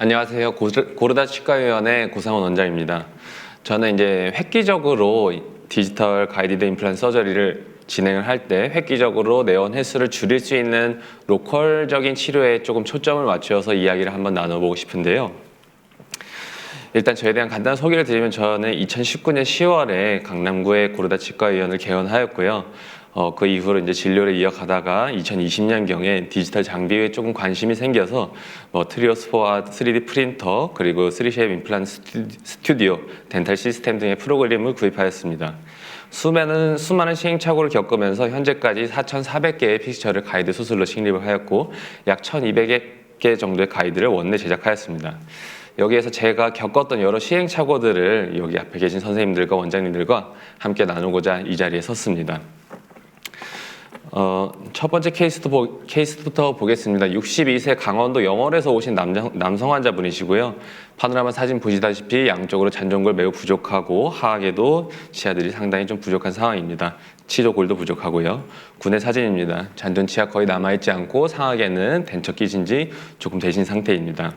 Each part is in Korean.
안녕하세요. 고르다 치과의원의 고상원 원장입니다. 저는 이제 획기적으로 디지털 가이디드 임플란트 서저리를 진행을 할 때 획기적으로 내원 횟수를 줄일 수 있는 로컬적인 치료에 조금 초점을 맞춰서 이야기를 한번 나눠보고 싶은데요. 일단 저에 대한 간단한 소개를 드리면 저는 2019년 10월에 강남구의 고르다 치과의원을 개원하였고요. 그 이후로 이제 진료를 이어가다가 2020년경에 디지털 장비에 조금 관심이 생겨서 트리오스포와 3D 프린터 그리고 3쉐입 임플란트 스튜디오, 덴탈 시스템 등의 프로그램을 구입하였습니다. 수많은 시행착오를 겪으면서 현재까지 4,400개의 픽처를 가이드 수술로 식립을 하였고 약 1,200개 정도의 가이드를 원내 제작하였습니다. 여기에서 제가 겪었던 여러 시행착오들을 여기 앞에 계신 선생님들과 원장님들과 함께 나누고자 이 자리에 섰습니다. 첫 번째 케이스부터 보겠습니다. 62세 강원도 영월에서 오신 남성 환자분이시고요. 파노라마 사진 보시다시피 양쪽으로 잔존골 매우 부족하고 하악에도 치아들이 상당히 좀 부족한 상황입니다. 치조골도 부족하고요. 군의 사진입니다. 잔존 치아 거의 남아있지 않고 상악에는 덴처 끼신 지 조금 되신 상태입니다.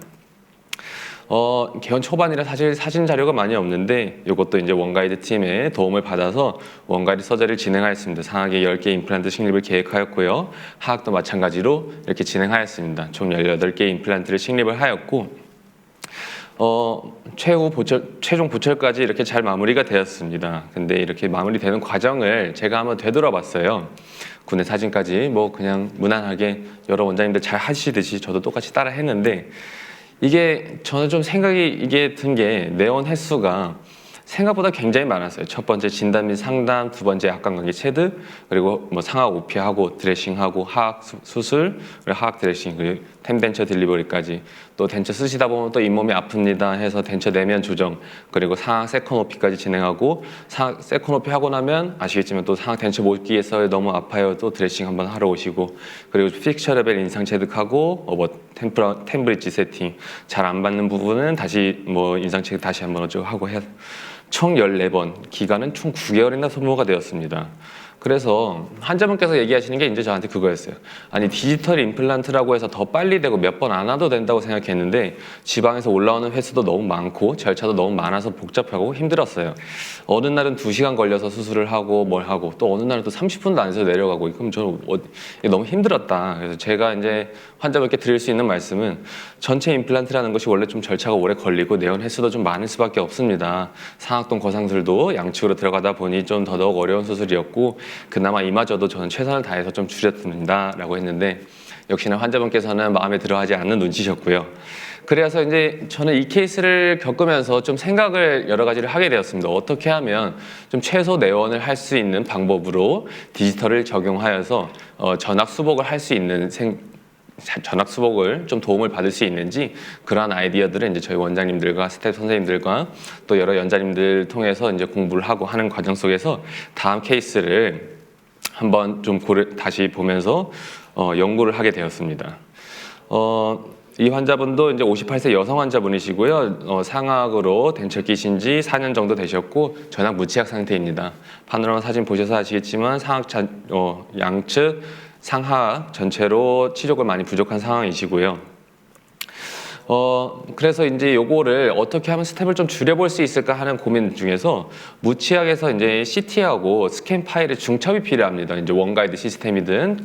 개원 초반이라 사실 사진 자료가 많이 없는데 이것도 이제 원가이드 팀의 도움을 받아서 원가이드 서저리를 진행하였습니다. 상하게 10개 임플란트 식립을 계획하였고요. 하악도 마찬가지로 이렇게 진행하였습니다. 총 18개 임플란트를 식립을 하였고 최종 보철까지 이렇게 잘 마무리가 되었습니다. 근데 이렇게 마무리되는 과정을 제가 한번 되돌아봤어요. 군의 사진까지 그냥 무난하게 여러 원장님들 잘 하시듯이 저도 똑같이 따라 했는데 이게 저는 좀 생각이 든 게 내원 횟수가 생각보다 굉장히 많았어요. 첫 번째 진단 및 상담, 두 번째 약관관계 체드, 그리고 상악 오피하고 드레싱하고 하악 수술, 그리고 하악 드레싱, 그리고 템덴처 딜리버리까지 또 덴처 쓰시다 보면 또 잇몸이 아픕니다 해서 덴처 내면 조정, 그리고 상악 세컨 오피까지 진행하고 상악 세컨 오피 하고 나면 아시겠지만 또 상악 덴처 못 끼겠어요, 너무 아파요, 또 드레싱 한번 하러 오시고, 그리고 픽처 레벨 인상 체득하고 템브리지 세팅 잘 안 받는 부분은 다시 인상 체득 다시 한번 하고 해서 총 14번, 기간은 총 9개월이나 소모가 되었습니다. 그래서 환자분께서 얘기하시는 게 이제 저한테 그거였어요. 아니 디지털 임플란트라고 해서 더 빨리 되고 몇 번 안 와도 된다고 생각했는데 지방에서 올라오는 횟수도 너무 많고 절차도 너무 많아서 복잡하고 힘들었어요. 어느 날은 2시간 걸려서 수술을 하고 뭘 하고 또 어느 날은 또 30분도 안 해서 내려가고 그럼 저는 너무 힘들었다. 그래서 제가 이제 환자분께 드릴 수 있는 말씀은 전체 임플란트라는 것이 원래 좀 절차가 오래 걸리고 내원 횟수도 좀 많을 수밖에 없습니다. 상악동 거상술도 양측으로 들어가다 보니 좀 더더욱 어려운 수술이었고 그나마 이마저도 저는 최선을 다해서 좀 줄였습니다 라고 했는데 역시나 환자분께서는 마음에 들어하지 않는 눈치셨고요. 그래서 이제 저는 이 케이스를 겪으면서 좀 생각을 여러 가지를 하게 되었습니다. 어떻게 하면 좀 최소 내원을 할 수 있는 방법으로 디지털을 적용하여서 전학 수복을 할 수 있는 전학 수복을 좀 도움을 받을 수 있는지 그러한 아이디어들을 이제 저희 원장님들과 스태프 선생님들과 또 여러 연자님들 통해서 이제 공부를 하고 하는 과정 속에서 다음 케이스를 한번 좀 다시 보면서 연구를 하게 되었습니다. 이 환자분도 이제 58세 여성 환자분이시고요. 상악으로 덴처 끼신 지 4년 정도 되셨고 전악 무치약 상태입니다. 파노라마 사진 보셔서 아시겠지만 상악 양측 상하악 전체로 치조골 많이 부족한 상황이시고요. 그래서 이제 요거를 어떻게 하면 스텝을 좀 줄여볼 수 있을까 하는 고민 중에서 무치약에서 이제 CT하고 스캔 파일의 중첩이 필요합니다. 이제 원가이드 시스템이든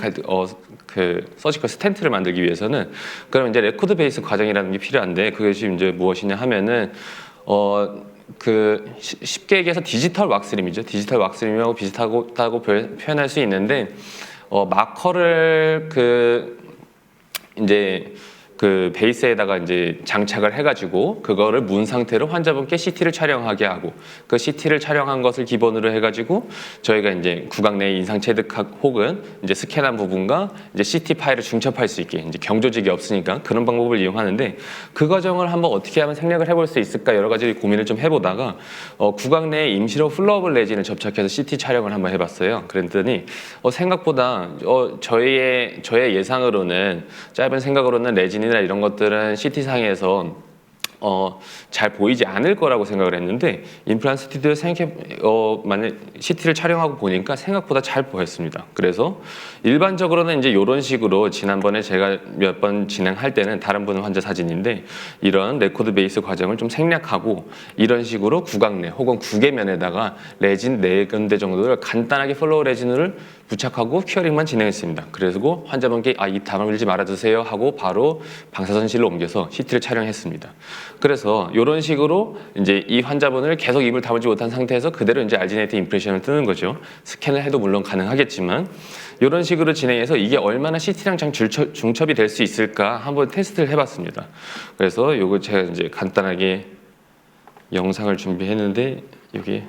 그 서지컬 스텐트를 만들기 위해서는 그럼 이제 레코드 베이스 과정이라는 게 필요한데 그것이 이제 무엇이냐 하면은 쉽게 얘기해서 디지털 왁스림이죠. 디지털 왁스림하고 비슷하다고 표현할 수 있는데 마커를 이제 그 베이스에다가 이제 장착을 해가지고 그거를 문 상태로 환자분께 CT를 촬영하게 하고 그 CT를 촬영한 것을 기본으로 해가지고 저희가 이제 구강 내 인상 체득 혹은 이제 스캔한 부분과 이제 CT 파일을 중첩할 수 있게 이제 경조직이 없으니까 그런 방법을 이용하는데 그 과정을 한번 어떻게 하면 생략을 해볼 수 있을까 여러 가지 고민을 좀 해보다가 구강 내에 임시로 플러블 레진을 접착해서 CT 촬영을 한번 해봤어요. 그랬더니 생각보다 저의 예상으로는 짧은 생각으로는 레진이나 이런 것들은 CT상에서 잘 보이지 않을 거라고 생각을 했는데 임플란트 스튜디오 만약 CT를 촬영하고 보니까 생각보다 잘 보였습니다. 그래서 일반적으로는 이제 이런 식으로 지난번에 제가 몇 번 진행할 때는 다른 분 환자 사진인데 이런 레코드 베이스 과정을 좀 생략하고 이런 식으로 구강내 혹은 구개면에다가 레진 4군데 정도를 간단하게 플로우 레진을 부착하고 큐어링만 진행했습니다. 그리고 환자분께 입 다물지 말아주세요 하고 바로 방사선실로 옮겨서 CT를 촬영했습니다. 그래서 이런 식으로 이제 이 환자분을 계속 입을 다물지 못한 상태에서 그대로 이제 알지네이트 임프레션을 뜨는 거죠. 스캔을 해도 물론 가능하겠지만 이런 식으로 진행해서 이게 얼마나 CT랑 잘 중첩이 될 수 있을까 한번 테스트를 해봤습니다. 그래서 이거 제가 이제 간단하게 영상을 준비했는데 여기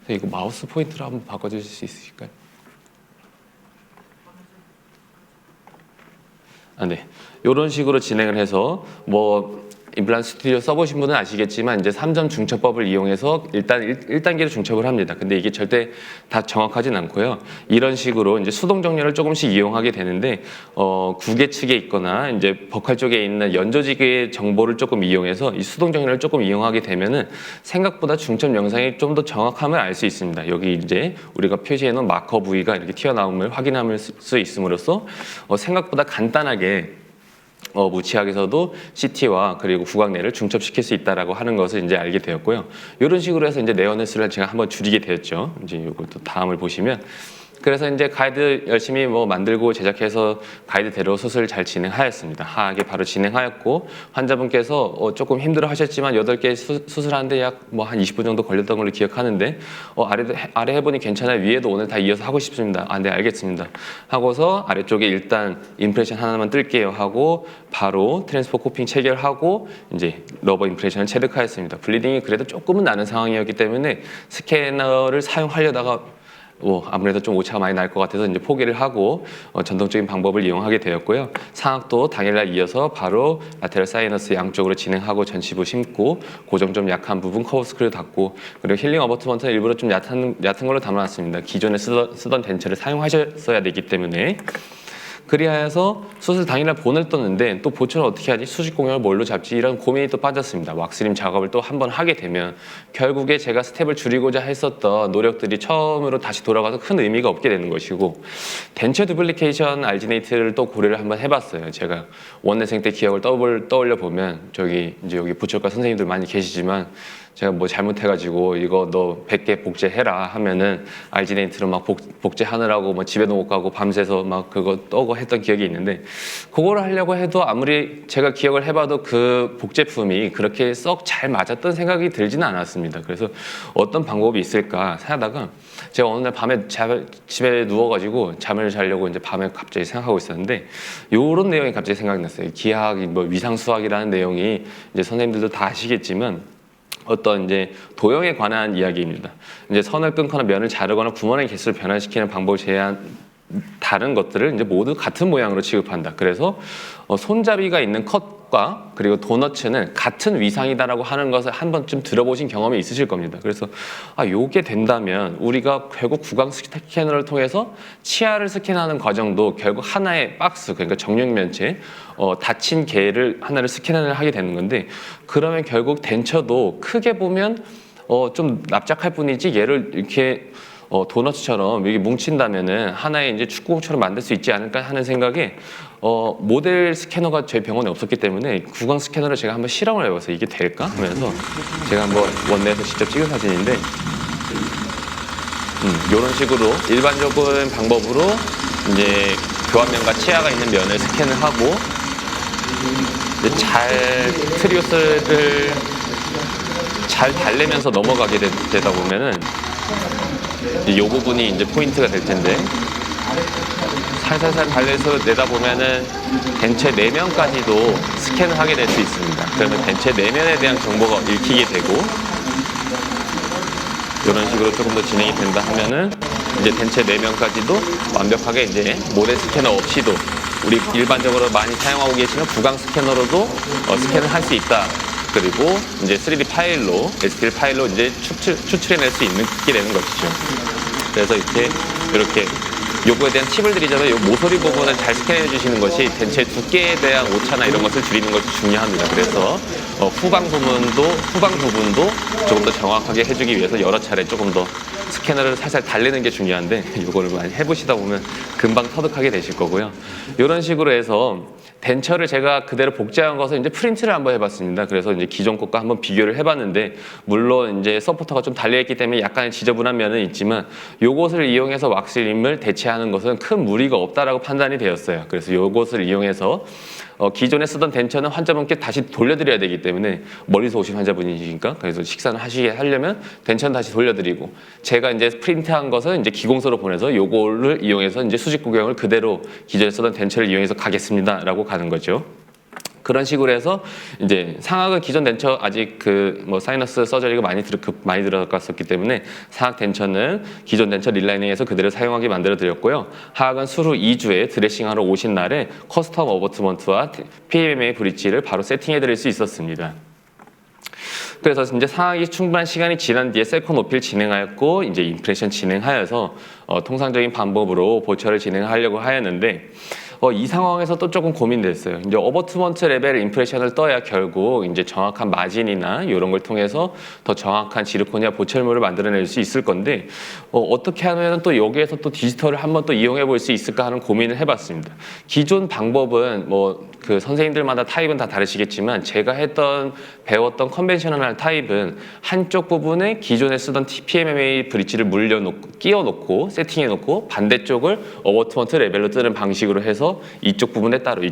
이거 마우스 포인트로 한번 바꿔주실 수 있으실까요? 네. 이런 식으로 진행을 해서 임플란트 스튜디오 써보신 분은 아시겠지만 이제 3점 중첩법을 이용해서 일단 1단계로 중첩을 합니다. 근데 이게 절대 다 정확하진 않고요. 이런 식으로 이제 수동 정렬을 조금씩 이용하게 되는데 구개 측에 있거나 이제 버칼 쪽에 있는 연조직의 정보를 조금 이용해서 이 수동 정렬을 조금 이용하게 되면은 생각보다 중첩 영상이 좀 더 정확함을 알 수 있습니다. 여기 이제 우리가 표시해 놓은 마커 부위가 이렇게 튀어나옴을 확인할 수 있음으로써 생각보다 간단하게 무치학에서도 CT와 그리고 구강내를 중첩시킬 수 있다라고 하는 것을 이제 알게 되었고요. 이런 식으로 해서 이제 네오네스를 제가 한번 줄이게 되었죠. 이제 이것도 다음을 보시면. 그래서 이제 가이드 열심히 만들고 제작해서 가이드대로 수술을 잘 진행하였습니다. 하하게 바로 진행하였고 환자분께서 조금 힘들어 하셨지만 8개 수술하는데 약 한 20분 정도 걸렸던 걸로 기억하는데 아래 해보니 괜찮아요. 위에도 오늘 다 이어서 하고 싶습니다. 네 알겠습니다. 하고서 아래쪽에 일단 임프레션 하나만 뜰게요 하고 바로 트랜스포 코핑 체결하고 이제 러버 임프레션을 체득하였습니다. 블리딩이 그래도 조금은 나는 상황이었기 때문에 스캐너를 사용하려다가 아무래도 좀 오차가 많이 날 것 같아서 이제 포기를 하고 전통적인 방법을 이용하게 되었고요. 상악도 당일날 이어서 바로 라테럴 사이너스 양쪽으로 진행하고 전치부 심고 고정 좀 약한 부분 커브 스크류 닫고 그리고 힐링 어버트먼트는 일부러 좀 얕은 걸로 담아놨습니다. 기존에 쓰던 덴처를 사용하셨어야 되기 때문에 그리하여서 수술 당일날 본을 떴는데 또 보초를 어떻게 하지? 수직 공역을 뭘로 잡지? 이런 고민이 또 빠졌습니다. 왁스림 작업을 또 한 번 하게 되면 결국에 제가 스텝을 줄이고자 했었던 노력들이 처음으로 다시 돌아가서 큰 의미가 없게 되는 것이고 덴처 두플리케이션 알지네이트를 또 고려를 한번 해봤어요. 제가 원내생 때 기억을 떠올려 보면 저기 이제 여기 부처과 선생님들 많이 계시지만 제가 잘못해가지고 이거 너 100개 복제해라 하면은 알지네이트로 막 복제하느라고 집에도 못 가고 밤새서 막 그거 떠고 했던 기억이 있는데 그거를 하려고 해도 아무리 제가 기억을 해봐도 그 복제품이 그렇게 썩 잘 맞았던 생각이 들지는 않았습니다. 그래서 어떤 방법이 있을까 하다가 제가 어느 날 밤에 집에 누워가지고 잠을 자려고 이제 밤에 갑자기 생각하고 있었는데 요런 내용이 갑자기 생각이 났어요. 기하학, 위상수학이라는 내용이 이제 선생님들도 다 아시겠지만 어떤 이제 도형에 관한 이야기입니다. 이제 선을 끊거나 면을 자르거나 구멍의 개수를 변화시키는 방법을 다른 것들을 이제 모두 같은 모양으로 취급한다. 그래서 손잡이가 있는 컷과 그리고 도너츠는 같은 위상이다라고 하는 것을 한 번쯤 들어보신 경험이 있으실 겁니다. 그래서 요게 된다면 우리가 결국 구강 스캐너를 통해서 치아를 스캔하는 과정도 결국 하나의 박스, 그러니까 정육면체, 닫힌 개를 하나를 스캔을 하게 되는 건데 그러면 결국 덴처도 크게 보면 좀 납작할 뿐이지 얘를 이렇게 도너츠처럼 이게 뭉친다면은 하나의 이제 축구공처럼 만들 수 있지 않을까 하는 생각에 모델 스캐너가 저희 병원에 없었기 때문에 구강 스캐너를 제가 한번 실험을 해봤어요. 이게 될까? 하면서 제가 한번 원내에서 직접 찍은 사진인데 이런 식으로 일반적인 방법으로 이제 교환면과 치아가 있는 면을 스캔을 하고 이제 트리오스를 잘 달래면서 넘어가게 되다 보면은 이 부분이 이제 포인트가 될 텐데 살살살 달래서 내다 보면은 덴처 내면까지도 스캔을 하게 될 수 있습니다. 그러면 덴처 내면에 대한 정보가 읽히게 되고 이런 식으로 조금 더 진행이 된다 하면은 이제 덴처 내면까지도 완벽하게 이제 모델 스캐너 없이도 우리 일반적으로 많이 사용하고 계시는 구강 스캐너로도 스캔을 할 수 있다. 그리고 이제 3D 파일로, STL 파일로 이제 추출해낼 수 있게 되는 것이죠. 그래서 이렇게 요거에 대한 팁을 드리자면 요 모서리 부분을 잘 스캔해 주시는 것이 덴체의 두께에 대한 오차나 이런 것을 줄이는 것이 중요합니다. 그래서 후방 부분도 조금 더 정확하게 해주기 위해서 여러 차례 조금 더 스캐너를 살살 달리는 게 중요한데 요거를 많이 해보시다 보면 금방 터득하게 되실 거고요. 이런 식으로 해서 덴처를 제가 그대로 복제한 것을 이제 프린트를 한번 해봤습니다. 그래서 이제 기존 것과 한번 비교를 해봤는데, 물론 이제 서포터가 좀 달려있기 때문에 약간의 지저분한 면은 있지만 요것을 이용해서 왁스림을 대체하는 것은 큰 무리가 없다라고 판단이 되었어요. 그래서 요것을 이용해서 기존에 쓰던 덴처는 환자분께 다시 돌려드려야 되기 때문에, 멀리서 오신 환자분이시니까, 그래서 식사를 하시게 하려면 덴처는 다시 돌려드리고, 제가 이제 프린트한 것은 이제 기공소로 보내서 요거를 이용해서 이제 수직 구경을 그대로 기존에 쓰던 덴처를 이용해서 가겠습니다라고 가는 거죠. 그런 식으로 해서 이제 상악은 기존 덴처 아직 사이너스 서저리가 많이 들어갔었기 때문에 상악 덴처는 기존 덴처 릴라이닝에서 그대로 사용하게 만들어 드렸고요. 하악은 수후 2주에 드레싱하러 오신 날에 커스텀 어버트먼트와 PMMA 브릿지를 바로 세팅해 드릴 수 있었습니다. 그래서 이제 상악이 충분한 시간이 지난 뒤에 세컨 오피를 진행하였고, 이제 임프레션 진행하여서 통상적인 방법으로 보철을 진행하려고 하였는데, 이 상황에서 또 조금 고민됐어요. 이제 어버트먼트 레벨 임프레션을 떠야 결국 이제 정확한 마진이나 이런 걸 통해서 더 정확한 지르코니아 보철물을 만들어낼 수 있을 건데, 어떻게 하면 또 여기에서 또 디지털을 한번 또 이용해 볼 수 있을까 하는 고민을 해봤습니다. 기존 방법은 그 선생님들마다 타입은 다 다르시겠지만, 제가 배웠던 컨벤셔널 타입은 한쪽 부분에 기존에 쓰던 PMMA 브릿지를 끼워놓고 세팅해놓고 반대쪽을 어버트먼트 레벨로 뜨는 방식으로 해서 이쪽 부분에 따로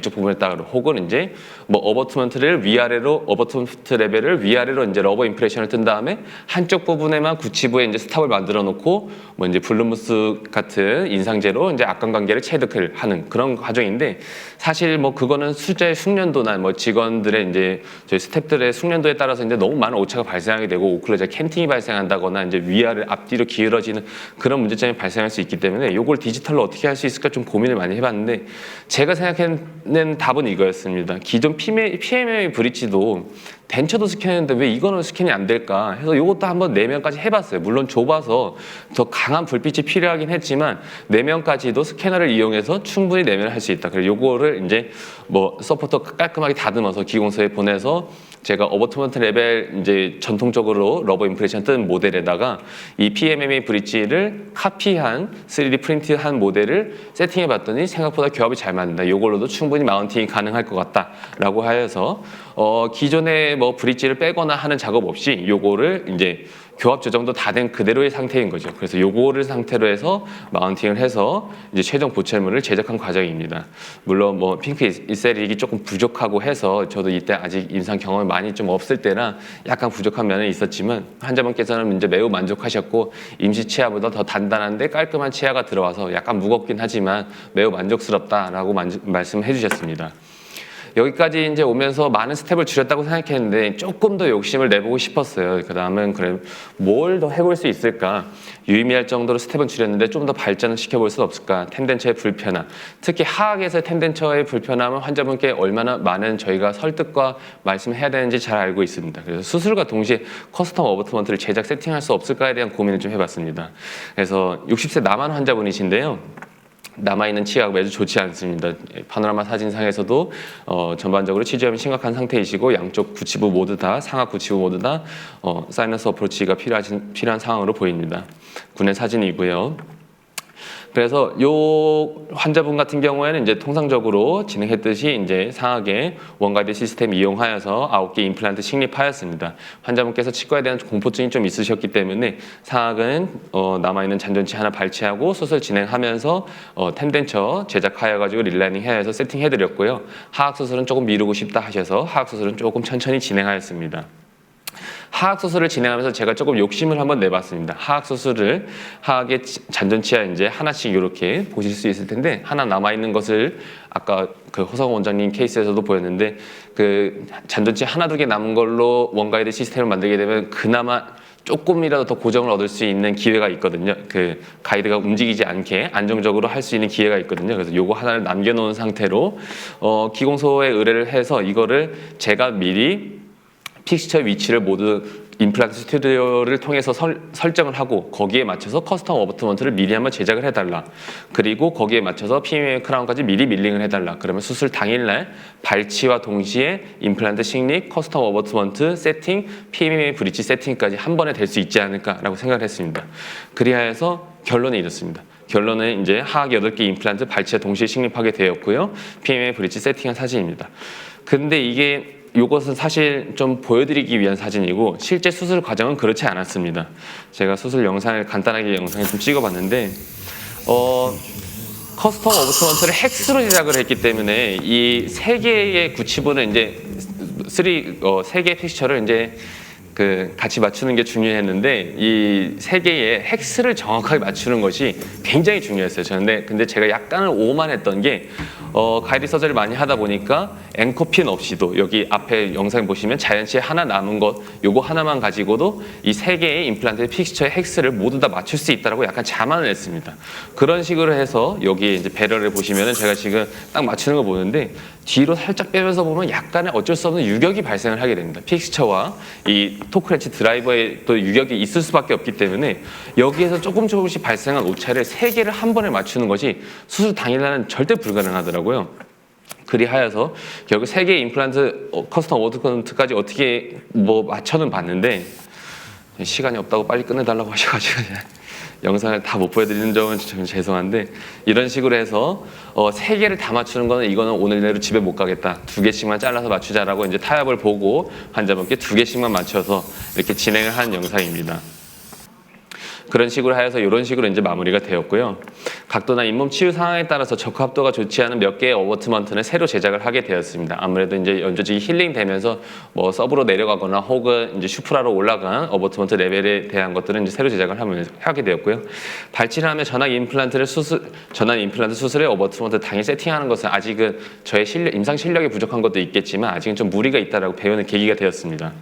혹은 이제 어버트먼트 레벨을 위아래로 이제 러버 임프레션을 뜬 다음에 한쪽 부분에만 구치부에 이제 스탑을 만들어 놓고 이제 블루무스 같은 인상제로 이제 악관관계를 체득을 하는 그런 과정인데, 사실 그거는 숫자의 숙련도나 직원들의 이제 저희 스태프들의 숙련도에 따라서 이제 너무 많은 오차가 발생하게 되고 오클루저 캔팅이 발생한다거나 이제 위아래 앞뒤로 기울어지는 그런 문제점이 발생할 수 있기 때문에 이걸 디지털로 어떻게 할 수 있을까 좀 고민을 많이 해봤는데, 제가 생각하는 답은 이거였습니다. 기존 PMMA 브릿지도 덴처도 스캔했는데 왜 이거는 스캔이 안 될까 해서 이것도 한번 4명까지 해봤어요. 물론 좁아서 더 강한 불빛이 필요하긴 했지만 4명까지도 스캐너를 이용해서 충분히 내면을 할 수 있다. 그래서 요거를 이제 서포터 깔끔하게 다듬어서 기공소에 보내서 제가 어버트먼트 레벨 이제 전통적으로 러버 임프레션 뜬 모델에다가 이 PMMA 브릿지를 카피한 3D 프린트한 모델을 세팅해 봤더니 생각보다 교합이 잘 맞는다. 이걸로도 충분히 마운팅이 가능할 것 같다라고 하여서 기존에 브릿지를 빼거나 하는 작업 없이 요거를 이제 교합 조정도 다 된 그대로의 상태인 거죠. 그래서 요거를 상태로 해서 마운팅을 해서 이제 최종 보철물을 제작한 과정입니다. 물론 핑크 이셀릭이 조금 부족하고 해서 저도 이때 아직 임상 경험이 많이 좀 없을 때라 약간 부족한 면은 있었지만, 환자분께서는 이제 매우 만족하셨고 임시 치아보다 더 단단한데 깔끔한 치아가 들어와서 약간 무겁긴 하지만 매우 만족스럽다라고 말씀해 주셨습니다. 여기까지 이제 오면서 많은 스텝을 줄였다고 생각했는데 조금 더 욕심을 내보고 싶었어요. 그 다음은 그래 뭘 더 해볼 수 있을까? 유의미할 정도로 스텝은 줄였는데 좀 더 발전을 시켜볼 수 없을까? 텐덴처의 불편함, 특히 하악에서의 텐덴처의 불편함은 환자분께 얼마나 많은 저희가 설득과 말씀해야 되는지 잘 알고 있습니다. 그래서 수술과 동시에 커스텀 어버트먼트를 제작 세팅할 수 없을까에 대한 고민을 좀 해봤습니다. 그래서 60세 남한 환자분이신데요. 남아있는 치아가 매우 좋지 않습니다. 파노라마 사진상에서도 전반적으로 치주염이 심각한 상태이시고 양쪽 구치부 모두 다 상악 구치부 모두 다 사이너스 어프로치가 필요한 상황으로 보입니다. 군의 사진이고요. 그래서 요 환자분 같은 경우에는 이제 통상적으로 진행했듯이 이제 상악의 원가이드 시스템 이용하여서 9개 임플란트 식립하였습니다. 환자분께서 치과에 대한 공포증이 좀 있으셨기 때문에 상악은 남아있는 잔존치 하나 발치하고 수술 진행하면서 텐덴처 제작하여가지고 릴라이닝 해서 세팅해드렸고요. 하악 수술은 조금 미루고 싶다 하셔서 하악 수술은 조금 천천히 진행하였습니다. 하악 수술을 진행하면서 제가 조금 욕심을 한번 내봤습니다. 하악의 잔존치아 이제 하나씩 이렇게 보실 수 있을 텐데, 하나 남아있는 것을 아까 그 허성 원장님 케이스에서도 보였는데, 그 잔존치아 하나 두 개 남은 걸로 원가이드 시스템을 만들게 되면 그나마 조금이라도 더 고정을 얻을 수 있는 기회가 있거든요. 그 가이드가 움직이지 않게 안정적으로 할 수 있는 기회가 있거든요. 그래서 요거 하나를 남겨놓은 상태로 기공소에 의뢰를 해서 이거를 제가 미리 픽스처 위치를 모두 임플란트 스튜디오를 통해서 설정을 하고 거기에 맞춰서 커스텀 어버트먼트를 미리 한번 제작을 해달라. 그리고 거기에 맞춰서 PMA 크라운까지 미리 밀링을 해달라. 그러면 수술 당일날 발치와 동시에 임플란트 식립, 커스텀 어버트먼트 세팅, PMA 브릿지 세팅까지 한 번에 될 수 있지 않을까라고 생각을 했습니다. 그리하여서 결론이 이렇습니다. 결론은 이제 하악 8개 임플란트 발치와 동시에 식립하게 되었고요. PMA 브릿지 세팅한 사진입니다. 근데 이것은 사실 좀 보여드리기 위한 사진이고 실제 수술 과정은 그렇지 않았습니다. 제가 수술 영상을 간단하게 영상을 좀 찍어봤는데 커스텀 어버트먼트를 헥스로 제작을 했기 때문에 이 3개의 구치부는 이제 3개의 픽처를 이제 같이 맞추는 게 중요했는데 이 3개의 헥스를 정확하게 맞추는 것이 굉장히 중요했어요. 근데 제가 약간은 오만했던 게 가이드 서저리를 많이 하다 보니까 앵커핀 없이도 여기 앞에 영상 보시면 자연치에 하나 남은 것 요거 하나만 가지고도 이 3개의 임플란트 픽처의 헥스를 모두 다 맞출 수 있다라고 약간 자만을 했습니다. 그런 식으로 해서 여기 이제 배럴을 보시면은 제가 지금 딱 맞추는 거 보는데 뒤로 살짝 빼면서 보면 약간의 어쩔 수 없는 유격이 발생을 하게 됩니다. 픽스처와 이 토크렌치 드라이버에 또 유격이 있을 수밖에 없기 때문에 여기에서 조금씩 발생한 오차를 3개를 한 번에 맞추는 것이 수술 당일날은 절대 불가능하더라고요. 그리하여서 결국 3개의 임플란트 커스텀 어버트먼트까지 어떻게 맞춰는 봤는데 시간이 없다고 빨리 끝내달라고 하셔가지고 영상을 다 못 보여드리는 점은 좀 죄송한데 이런 식으로 해서 3개를 다 맞추는 거는 이거는 오늘 내로 집에 못 가겠다. 2개씩만 잘라서 맞추자라고 이제 타협을 보고 환자분께 2개씩만 맞춰서 이렇게 진행을 한 영상입니다. 그런 식으로 하여서 이런 식으로 이제 마무리가 되었고요. 각도나 잇몸 치유 상황에 따라서 적합도가 좋지 않은 몇 개의 어버트먼트는 새로 제작을 하게 되었습니다. 아무래도 이제 연조직이 힐링되면서 서브로 내려가거나 혹은 이제 슈프라로 올라간 어버트먼트 레벨에 대한 것들은 이제 새로 제작을 하게 되었고요. 발치를 하며 전환 임플란트 수술의 어버트먼트 당일 세팅하는 것은 아직은 저의 임상 실력이 부족한 것도 있겠지만 아직은 좀 무리가 있다라고 배우는 계기가 되었습니다.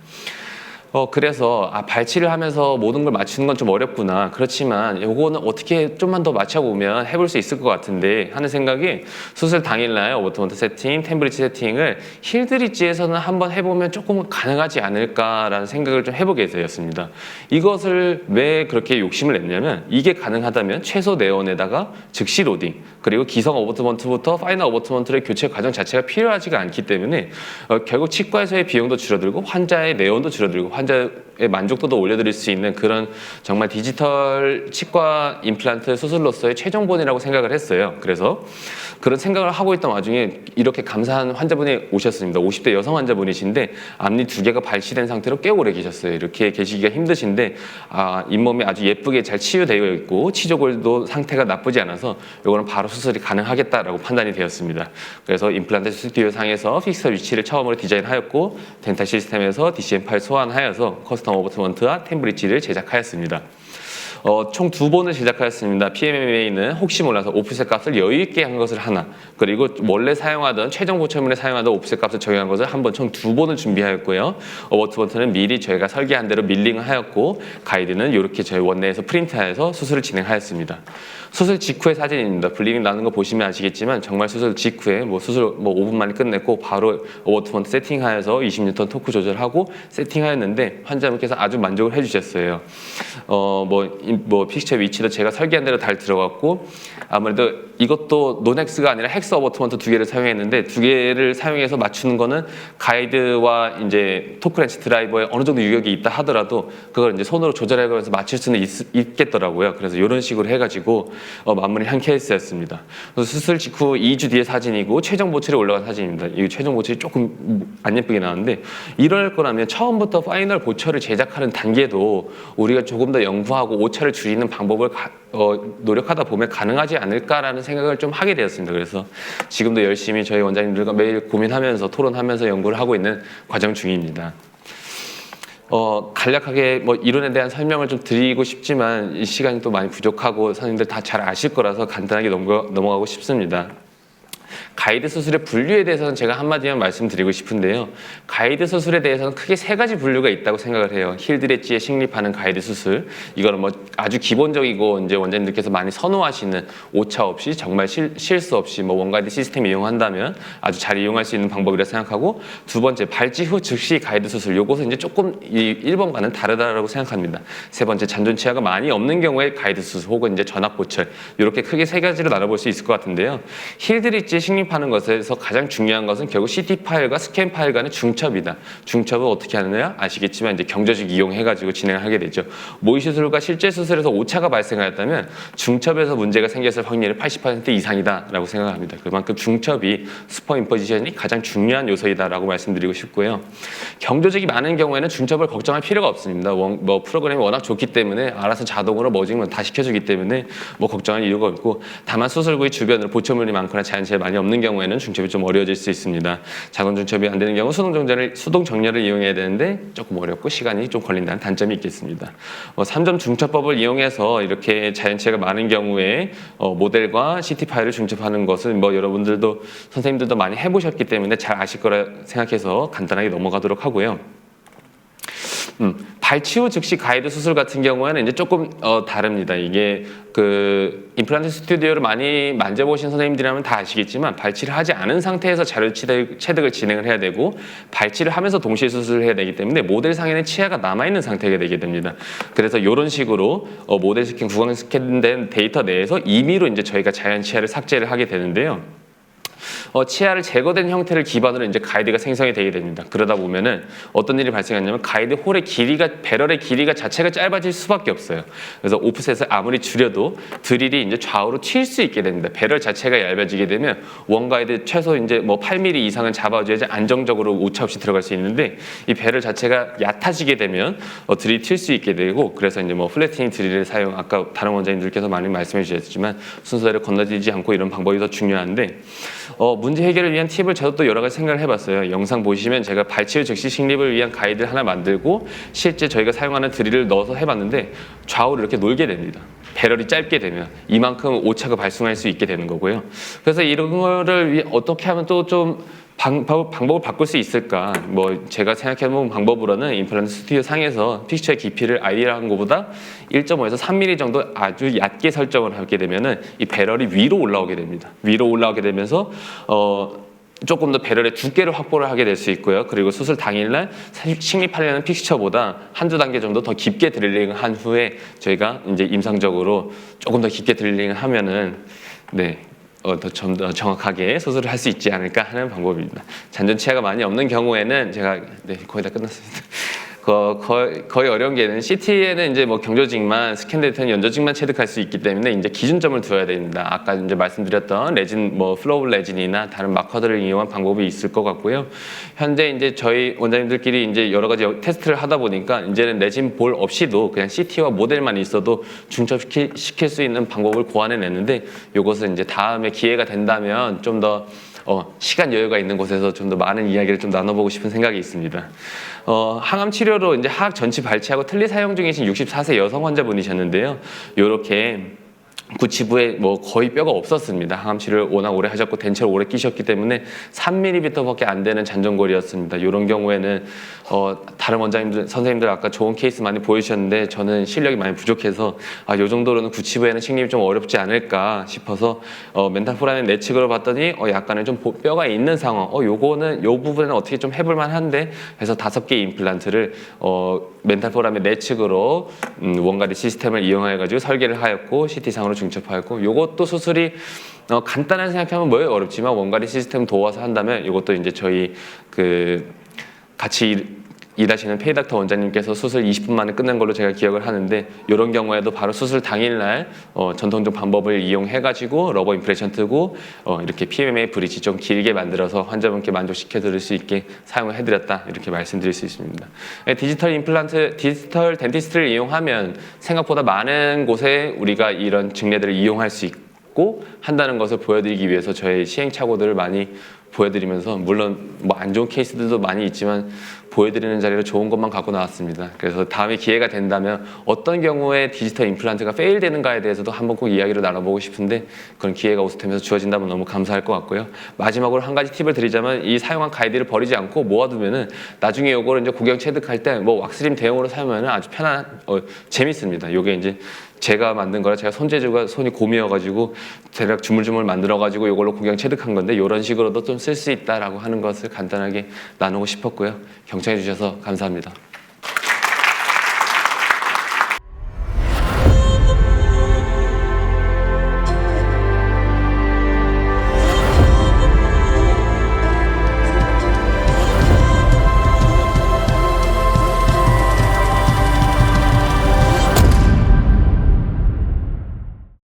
그래서 발치를 하면서 모든 걸 맞추는 건 좀 어렵구나. 그렇지만 요거는 어떻게 좀만 더 맞춰보면 해볼 수 있을 것 같은데 하는 생각에 수술 당일날 어버트먼트 세팅, 템브리지 세팅을 힐드리지에서는 한번 해보면 조금 가능하지 않을까라는 생각을 좀 해보게 되었습니다. 이것을 왜 그렇게 욕심을 냈냐면 이게 가능하다면 최소 내원에다가 즉시 로딩 그리고 기성 어버트먼트부터 파이널 어버트먼트의 교체 과정 자체가 필요하지가 않기 때문에 결국 치과에서의 비용도 줄어들고 환자의 내원도 줄어들고 환자의 만족도도 올려드릴 수 있는 그런 정말 디지털 치과 임플란트 수술로서의 최종본이라고 생각을 했어요. 그래서 그런 생각을 하고 있던 와중에 이렇게 감사한 환자분이 오셨습니다. 50대 여성 환자분이신데 앞니 2개가 발치된 상태로 꽤 오래 계셨어요. 이렇게 계시기가 힘드신데 잇몸이 아주 예쁘게 잘 치유되어 있고 치조골도 상태가 나쁘지 않아서 이거는 바로 수술이 가능하겠다라고 판단이 되었습니다. 그래서 임플란트 스튜디오 상에서 픽서 위치를 처음으로 디자인하였고 덴탈 시스템에서 DCM8 소환하여서 커스텀 어버트먼트와 템브리지를 제작하였습니다. 총 2번을 제작하였습니다. PMMA는 혹시 몰라서 오프셋 값을 여유 있게 한 것을 하나, 그리고 원래 사용하던 최종 보철물에 사용하던 오프셋 값을 적용한 것을 한 번 총 2번을 준비하였고요. 어버트먼트는 미리 저희가 설계한 대로 밀링을 하였고 가이드는 이렇게 저희 원내에서 프린트하여서 수술을 진행하였습니다. 수술 직후의 사진입니다. 블리딩 나는 거 보시면 아시겠지만 정말 수술 직후에 수술 5분 만에 끝냈고 바로 어버트먼트 세팅하여서 20N 토크 조절하고 세팅하였는데 환자분께서 아주 만족을 해주셨어요. 픽처 위치도 제가 설계한 대로 잘 들어갔고 아무래도 이것도 노넥스가 아니라 헥스 어버트먼트 2개를 사용했는데 2개를 사용해서 맞추는 거는 가이드와 이제 토크렌치 드라이버에 어느 정도 유격이 있다 하더라도 그걸 이제 손으로 조절해가면서 맞출 수는 있겠더라고요. 그래서 이런 식으로 해가지고 마무리한 케이스였습니다. 그래서 수술 직후 2주 뒤의 사진이고 최종 보철이 올라간 사진입니다. 이 최종 보철이 조금 안 예쁘게 나왔는데 이럴 거라면 처음부터 파이널 보철을 제작하는 단계도 우리가 조금 더 연구하고 오차를 줄이는 방법을 노력하다 보면 가능하지 않을까라는 생각을 좀 하게 되었습니다. 그래서 지금도 열심히 저희 원장님들과 매일 고민하면서 토론하면서 연구를 하고 있는 과정 중입니다. 간략하게 이론에 대한 설명을 좀 드리고 싶지만 이 시간이 또 많이 부족하고 선생님들 다 잘 아실 거라서 간단하게 넘어가고 싶습니다. 가이드 수술의 분류에 대해서는 제가 한마디만 말씀드리고 싶은데요. 가이드 수술에 대해서는 크게 세 가지 분류가 있다고 생각을 해요. 힐들 엣지에 식립하는 가이드 수술, 이거는 뭐 아주 기본적이고 이제 원장님들께서 많이 선호하시는 오차 없이 정말 실수 없이 뭐 원가이드 시스템 이용한다면 아주 잘 이용할 수 있는 방법이라 생각하고, 두 번째 발치 후 즉시 가이드 수술, 요것은 이제 조금 이 1번과는 다르다라고 생각합니다. 세 번째 잔존 치아가 많이 없는 경우에 가이드 수술 혹은 이제 전압 보철, 이렇게 크게 세 가지로 나눠볼 수 있을 것 같은데요. 힐들 엣지에 식립하는 것에서 가장 중요한 것은 결국 CT 파일과 스캔 파일 간의 중첩이다. 중첩은 어떻게 하느냐 아시겠지만 이제 경조직 이용해가지고 진행을 하게 되죠. 모의 수술과 실제 수술에서 오차가 발생하였다면 중첩에서 문제가 생겼을 확률이 80% 이상이다라고 생각합니다. 그만큼 중첩이 스퍼 임포지션이 가장 중요한 요소이다라고 말씀드리고 싶고요. 경조직이 많은 경우에는 중첩을 걱정할 필요가 없습니다. 뭐 프로그램이 워낙 좋기 때문에 알아서 자동으로 머징을 다 시켜주기 때문에 뭐 걱정할 이유가 없고, 다만 수술 부위 주변으로 보초물이 많거나 자연치가 많이 없는 경우에는 중첩이 좀 어려워질 수 있습니다. 작은 중첩이 안 되는 경우 수동 정렬을 이용해야 되는데 조금 어렵고 시간이 좀 걸린다는 단점이 있겠습니다. 3점 중첩법을 이용해서 이렇게 자연치가 많은 경우에 모델과 CT 파일을 중첩하는 것은 뭐 여러분들도 선생님들도 많이 해보셨기 때문에 잘 아실 거라 생각해서 간단하게 넘어가도록 하고요. 발치 후 즉시 가이드 수술 같은 경우에는 이제 조금 다릅니다. 이게 그 임플란트 스튜디오를 많이 만져보신 선생님들이라면 다 아시겠지만, 발치를 하지 않은 상태에서 자료 체득을 진행을 해야 되고, 발치를 하면서 동시에 수술을 해야 되기 때문에 모델상에는 치아가 남아있는 상태가 되게 됩니다. 그래서 이런 식으로 모델 스캔, 구강 스캔된 데이터 내에서 임의로 이제 저희가 자연 치아를 삭제를 하게 되는데요. 치아를 제거된 형태를 기반으로 이제 가이드가 생성이 되게 됩니다. 그러다 보면은 어떤 일이 발생하냐면 가이드 홀의 길이가, 배럴의 길이가 자체가 짧아질 수밖에 없어요. 그래서 오프셋을 아무리 줄여도 드릴이 이제 좌우로 튈 수 있게 됩니다. 배럴 자체가 얇아지게 되면 원가이드 최소 이제 뭐 8mm 이상은 잡아줘야지 안정적으로 오차 없이 들어갈 수 있는데, 이 배럴 자체가 얕아지게 되면 드릴이 튈 수 있게 되고, 그래서 이제 뭐 플래티닝 드릴을 사용, 아까 다른 원장님들께서 많이 말씀해 주셨지만 순서대로 건너뛰지 않고 이런 방법이 더 중요한데, 문제 해결을 위한 팁을 저도 또 여러 가지 생각을 해봤어요. 영상 보시면 제가 발치 후 즉시 식립을 위한 가이드를 하나 만들고 실제 저희가 사용하는 드릴을 넣어서 해봤는데 좌우로 이렇게 놀게 됩니다. 배럴이 짧게 되면 이만큼 오차가 발생할 수 있게 되는 거고요. 그래서 이런 거를 어떻게 하면 또 좀 방법을 바꿀 수 있을까? 뭐 제가 생각해본 방법으로는 임플란트 스튜디오 상에서 픽처의 깊이를 아이디어한 것보다 1.5에서 3mm 정도 아주 얕게 설정을 하게 되면은 이 배럴이 위로 올라오게 됩니다. 위로 올라오게 되면서 조금 더 배럴의 두께를 확보를 하게 될 수 있고요. 그리고 수술 당일날 식립하려는 픽처보다 한두 단계 정도 더 깊게 드릴링을 한 후에 저희가 이제 임상적으로 조금 더 깊게 드릴링을 하면은 좀 더 정확하게 수술을 할 수 있지 않을까 하는 방법입니다. 잔존 치아가 많이 없는 경우에는 제가 거의 다 끝났습니다. 거의 어려운 게는 CT에는 이제 뭐 경조직만, 스캔 데이터는 연조직만 체득할 수 있기 때문에 이제 기준점을 두어야 됩니다. 아까 이제 말씀드렸던 레진, 뭐 플로우 레진이나 다른 마커들을 이용한 방법이 있을 것 같고요. 현재 이제 저희 원장님들끼리 이제 여러 가지 테스트를 하다 보니까 이제는 레진 볼 없이도 그냥 CT와 모델만 있어도 중첩시킬 수 있는 방법을 고안해냈는데, 이것은 이제 다음에 기회가 된다면 좀 더 시간 여유가 있는 곳에서 좀 더 많은 이야기를 좀 나눠보고 싶은 생각이 있습니다. 항암 치료로 이제 하악 전치 발치하고 틀니 사용 중이신 64세 여성 환자분이셨는데요. 이렇게 구치부에 뭐 거의 뼈가 없었습니다. 항암 치료를 워낙 오래 하셨고 덴처를 오래 끼셨기 때문에 3mm밖에 안 되는 잔존골이었습니다. 이런 경우에는 다른 원장님들, 선생님들 아까 좋은 케이스 많이 보여주셨는데 저는 실력이 많이 부족해서 이 정도로는 구치부에는 식립이 좀 어렵지 않을까 싶어서 멘탈 포라멘 내측으로 봤더니 약간의 좀 뼈가 있는 상황, 요거는 요 부분은 어떻게 좀 해볼 만한데 해서 5개 임플란트를 멘탈 포라멘 내측으로 원가리 시스템을 이용해가지고 설계를 하였고 CT상으로 중첩하였고, 요것도 수술이 간단하게 생각하면 뭐예요? 어렵지만 원가리 시스템 도와서 한다면 이것도 이제 저희 같이 일하시는 페이닥터 원장님께서 수술 20분 만에 끝낸 걸로 제가 기억을 하는데, 이런 경우에도 바로 수술 당일날 전통적 방법을 이용해가지고 러버 임프레션 뜨고 이렇게 PMMA 브릿지 좀 길게 만들어서 환자분께 만족시켜 드릴 수 있게 사용을 해드렸다, 이렇게 말씀드릴 수 있습니다. 디지털 덴티스트를 이용하면 생각보다 많은 곳에 우리가 이런 증례들을 이용할 수 있고 한다는 것을 보여드리기 위해서 저희 시행착오들을 많이 보여드리면서 물론 뭐 안 좋은 케이스들도 많이 있지만 보여드리는 자리로 좋은 것만 갖고 나왔습니다. 그래서 다음에 기회가 된다면 어떤 경우에 디지털 임플란트가 페일되는가에 대해서도 한번 꼭 이야기를 나눠보고 싶은데 그런 기회가 오스템에서 주어진다면 너무 감사할 것 같고요. 마지막으로 한 가지 팁을 드리자면 이 사용한 가이드를 버리지 않고 모아두면은 나중에 요거를 이제 고경 체득할 때 뭐 왁스림 대용으로 사용하면 아주 편한 재밌습니다. 요게 이제 제가 만든 거라 제가 손재주가 손이 곰이어가지고 대략 주물주물 만들어가지고 이걸로 고경 체득한 건데 이런 식으로도 좀 쓸 수 있다라고 하는 것을 간단하게 나누고 싶었고요. 경청해 주셔서 감사합니다.